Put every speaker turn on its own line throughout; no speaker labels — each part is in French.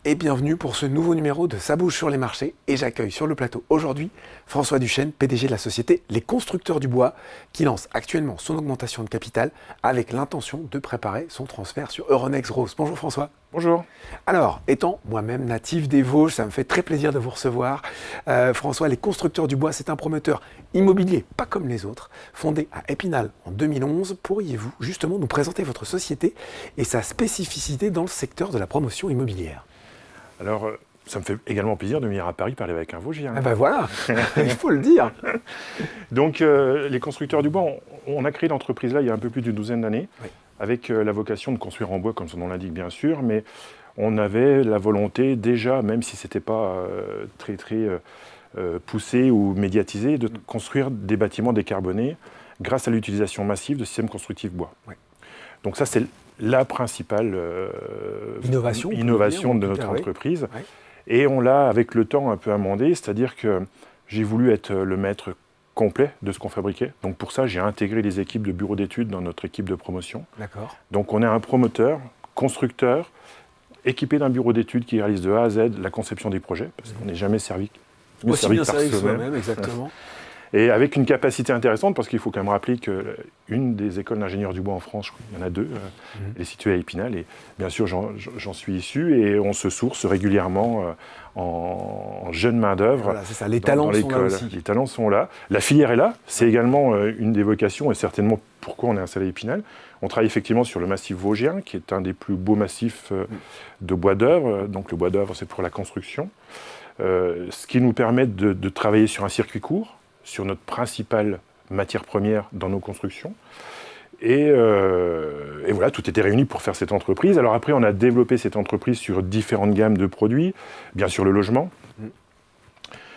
et bienvenue pour ce nouveau numéro de Ça bouge sur les marchés. Et j'accueille sur le plateau aujourd'hui François Duchesne, PDG de la société Les Constructeurs du Bois, qui lance actuellement son augmentation de capital avec l'intention de préparer son transfert sur Euronext Growth. Bonjour François.
Bonjour.
Alors, étant moi-même natif des Vosges, ça me fait très plaisir de vous recevoir. François, Les Constructeurs du Bois, c'est un promoteur immobilier, pas comme les autres, fondé à Épinal en 2011. Pourriez-vous justement nous présenter votre société et sa spécificité dans le secteur de la promotion immobilière ?
Alors, ça me fait également plaisir de venir à Paris parler avec un Vosgien.
Ah ben voilà, il faut le dire.
Donc, Les Constructeurs du Bois, on a créé l'entreprise là il y a un peu plus d'une douzaine d'années, oui, avec la vocation de construire en bois, comme son nom l'indique bien sûr, mais on avait la volonté déjà, même si ce n'était pas très poussé ou médiatisé, de construire des bâtiments décarbonés grâce à l'utilisation massive de systèmes constructifs bois. Oui. Donc ça, c'est la principale innovation de notre entreprise. Oui. Et on l'a, avec le temps, un peu amendé, c'est-à-dire que j'ai voulu être le maître complet de ce qu'on fabriquait. Donc pour ça, j'ai intégré les équipes de bureaux d'études dans notre équipe de promotion. D'accord. Donc on est un promoteur, constructeur, équipé d'un bureau d'études qui réalise de A à Z la conception des projets, parce qu'on n'est jamais servi
par soi-même. Exactement.
Et avec une capacité intéressante, parce qu'il faut quand même rappeler qu'une des écoles d'ingénieurs du bois en France, il y en a deux, elle est située à Épinal, et bien sûr j'en suis issu, et on se source régulièrement en jeune main-d'œuvre.
Voilà, c'est ça, les talents sont là aussi.
Les talents sont là, la filière est là, c'est également une des vocations, et certainement pourquoi on est installé à Épinal. On travaille effectivement sur le massif vosgien, qui est un des plus beaux massifs de bois d'œuvre, donc le bois d'œuvre c'est pour la construction, ce qui nous permet de travailler sur un circuit court, sur notre principale matière première dans nos constructions. Et voilà, tout était réuni pour faire cette entreprise. Alors après, on a développé cette entreprise sur différentes gammes de produits. Bien sûr, le logement.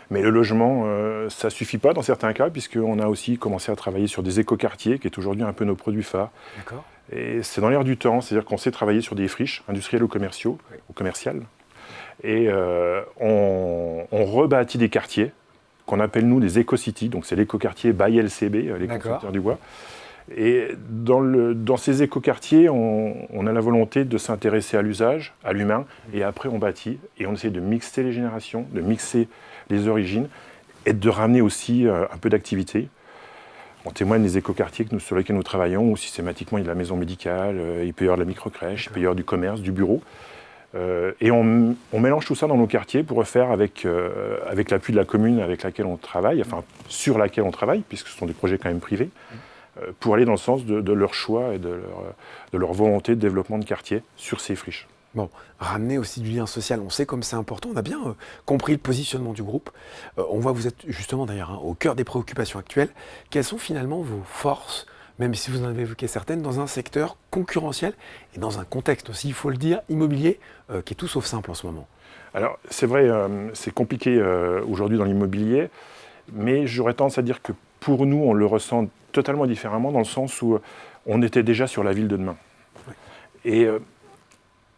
Mais le logement, ça ne suffit pas dans certains cas, puisqu'on a aussi commencé à travailler sur des écoquartiers, qui est aujourd'hui un peu nos produits phares. D'accord. Et c'est dans l'air du temps, c'est-à-dire qu'on sait travailler sur des friches industrielles ou commerciales. Et on rebâtit des quartiers, qu'on appelle nous des éco-cities, donc c'est l'écoquartier by LCB, les Constructeurs du Bois. Et dans ces écoquartiers, on a la volonté de s'intéresser à l'usage, à l'humain, et après on bâtit, et on essaie de mixer les générations, de mixer les origines, et de ramener aussi un peu d'activité. On témoigne des écoquartiers sur lesquels nous travaillons, où systématiquement il y a de la maison médicale, il peut y avoir de la microcrèche, il peut y avoir du commerce, du bureau. Et on mélange tout ça dans nos quartiers pour refaire avec l'appui de la commune avec laquelle on travaille, enfin sur laquelle on travaille, puisque ce sont des projets quand même privés, pour aller dans le sens de leur choix et de leur volonté de développement de quartier sur ces friches.
Bon, ramener aussi du lien social, on sait comme c'est important, on a bien compris le positionnement du groupe. On voit que vous êtes justement d'ailleurs au cœur des préoccupations actuelles. Quelles sont finalement vos forces, même si vous en avez évoqué certaines, dans un secteur concurrentiel et dans un contexte aussi, il faut le dire, immobilier, qui est tout sauf simple en ce moment?
Alors, c'est vrai, c'est compliqué aujourd'hui dans l'immobilier, mais j'aurais tendance à dire que pour nous, on le ressent totalement différemment, dans le sens où on était déjà sur la ville de demain. Oui. Et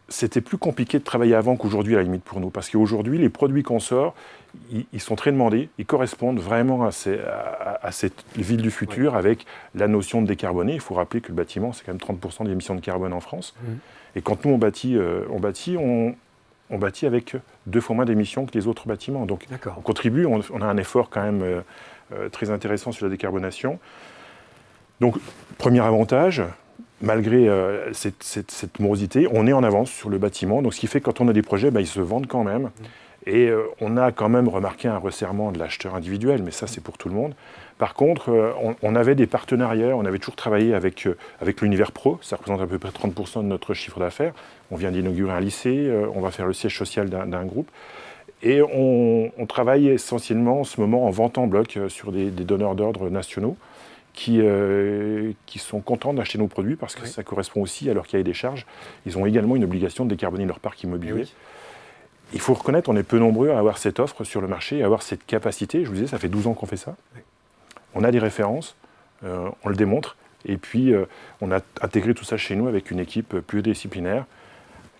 c'était plus compliqué de travailler avant qu'aujourd'hui, à la limite, pour nous, parce qu'aujourd'hui, les produits qu'on sort, ils sont très demandés, ils correspondent vraiment à cette ville du futur, oui, avec la notion de décarboner. Il faut rappeler que le bâtiment, c'est quand même 30% des émissions de carbone en France. Et quand nous, on bâtit avec 2 fois moins d'émissions que les autres bâtiments. Donc, on contribue, on a un effort quand même très intéressant sur la décarbonation. Donc, premier avantage, malgré cette morosité, on est en avance sur le bâtiment. Donc, ce qui fait que quand on a des projets, ils se vendent quand même. Et on a quand même remarqué un resserrement de l'acheteur individuel, mais ça, c'est pour tout le monde. Par contre, on avait des partenariats, on avait toujours travaillé avec l'univers pro, ça représente à peu près 30% de notre chiffre d'affaires. On vient d'inaugurer un lycée, on va faire le siège social d'un groupe. Et on travaille essentiellement en ce moment en vente en bloc sur des donneurs d'ordre nationaux qui sont contents d'acheter nos produits parce que ça correspond aussi à leur cahier des charges. Ils ont également une obligation de décarboner leur parc immobilier. Oui. Il faut reconnaître, on est peu nombreux à avoir cette offre sur le marché, à avoir cette capacité. Je vous disais, ça fait 12 ans qu'on fait ça. Oui. On a des références, on le démontre, et puis on a intégré tout ça chez nous avec une équipe pluridisciplinaire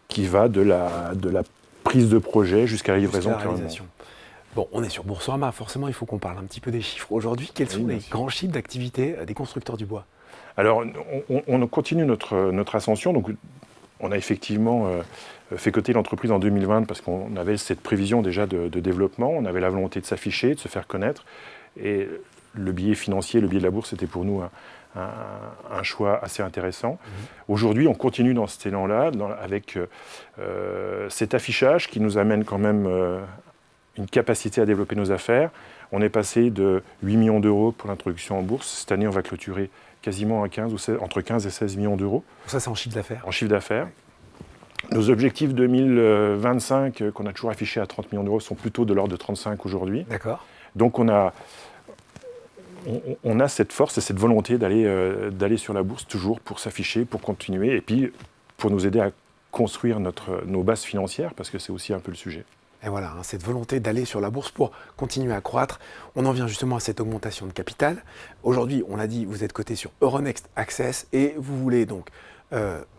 qui va de la prise de projet jusqu'à la livraison.
Jusqu'à la réalisation. Bon, on est sur Boursorama, forcément il faut qu'on parle un petit peu des chiffres. Aujourd'hui, quels sont les grands chiffres d'activité des constructeurs du bois?
Alors, on continue notre ascension, donc on a effectivement fait coter l'entreprise en 2020 parce qu'on avait cette prévision déjà de développement, on avait la volonté de s'afficher, de se faire connaître. Et le biais financier, le biais de la bourse, c'était pour nous un choix assez intéressant. Aujourd'hui, on continue dans cet élan-là, avec cet affichage qui nous amène quand même une capacité à développer nos affaires. On est passé de 8 millions d'euros pour l'introduction en bourse. Cette année, on va clôturer quasiment à entre 15 et 16 millions d'euros.
Ça, c'est en chiffre d'affaires.
En chiffre d'affaires. Nos objectifs 2025, qu'on a toujours affichés à 30 millions d'euros, sont plutôt de l'ordre de 35 aujourd'hui.
D'accord.
Donc on a cette force et cette volonté d'aller sur la bourse toujours pour s'afficher, pour continuer et puis pour nous aider à construire nos bases financières parce que c'est aussi un peu le sujet.
Et voilà, cette volonté d'aller sur la bourse pour continuer à croître. On en vient justement à cette augmentation de capital. Aujourd'hui, on l'a dit, vous êtes coté sur Euronext Access et vous voulez donc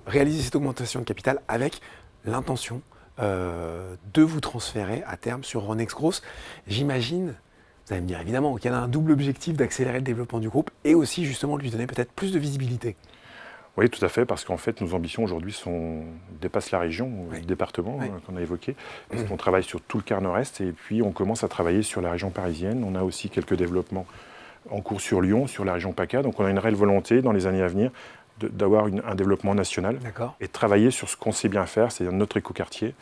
réaliser cette augmentation de capital avec l'intention de vous transférer à terme sur Euronext Growth. J'imagine, vous allez me dire évidemment, qu'il y a un double objectif d'accélérer le développement du groupe et aussi justement de lui donner peut-être plus de visibilité.
Oui, tout à fait, parce qu'en fait, nos ambitions aujourd'hui dépassent la région, le département qu'on a évoqué. On travaille sur tout le quart nord-est et puis on commence à travailler sur la région parisienne. On a aussi quelques développements en cours sur Lyon, sur la région PACA. Donc on a une réelle volonté dans les années à venir d'avoir un développement national et de travailler sur ce qu'on sait bien faire, c'est-à-dire notre écoquartier,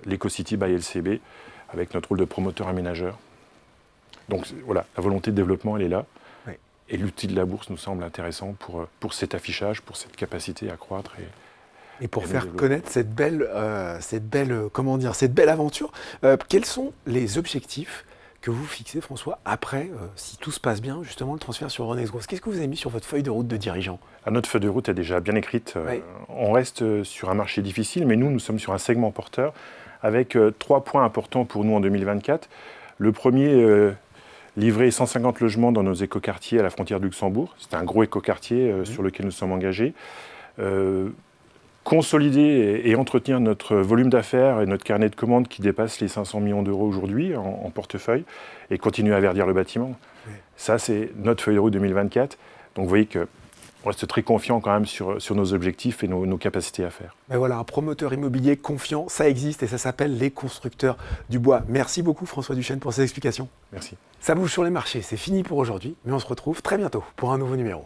l'EcoCity by LCB, avec notre rôle de promoteur aménageur. Donc voilà, la volonté de développement, elle est là. Et l'outil de la bourse nous semble intéressant pour cet affichage, pour cette capacité à croître.
Et pour faire connaître cette belle aventure. Quels sont les objectifs que vous fixez, François, après, si tout se passe bien, justement, le transfert sur Euronext Growth? Qu'est-ce que vous avez mis sur votre feuille de route de dirigeant?
Notre feuille de route est déjà bien écrite. On reste sur un marché difficile, mais nous sommes sur un segment porteur avec 3 points importants pour nous en 2024. Le premier, livrer 150 logements dans nos écoquartiers à la frontière du Luxembourg. C'est un gros écoquartier sur lequel nous sommes engagés. Consolider et entretenir notre volume d'affaires et notre carnet de commandes qui dépasse les 500 millions d'euros aujourd'hui en portefeuille et continuer à verdir le bâtiment. Ça, c'est notre feuille de route 2024. Donc vous voyez qu'on reste très confiant quand même sur nos objectifs et nos capacités à faire.
Ben voilà, un promoteur immobilier confiant, ça existe et ça s'appelle les constructeurs du bois. Merci beaucoup François Duchesne pour ces explications.
Merci.
Ça bouge sur les marchés, c'est fini pour aujourd'hui, mais on se retrouve très bientôt pour un nouveau numéro.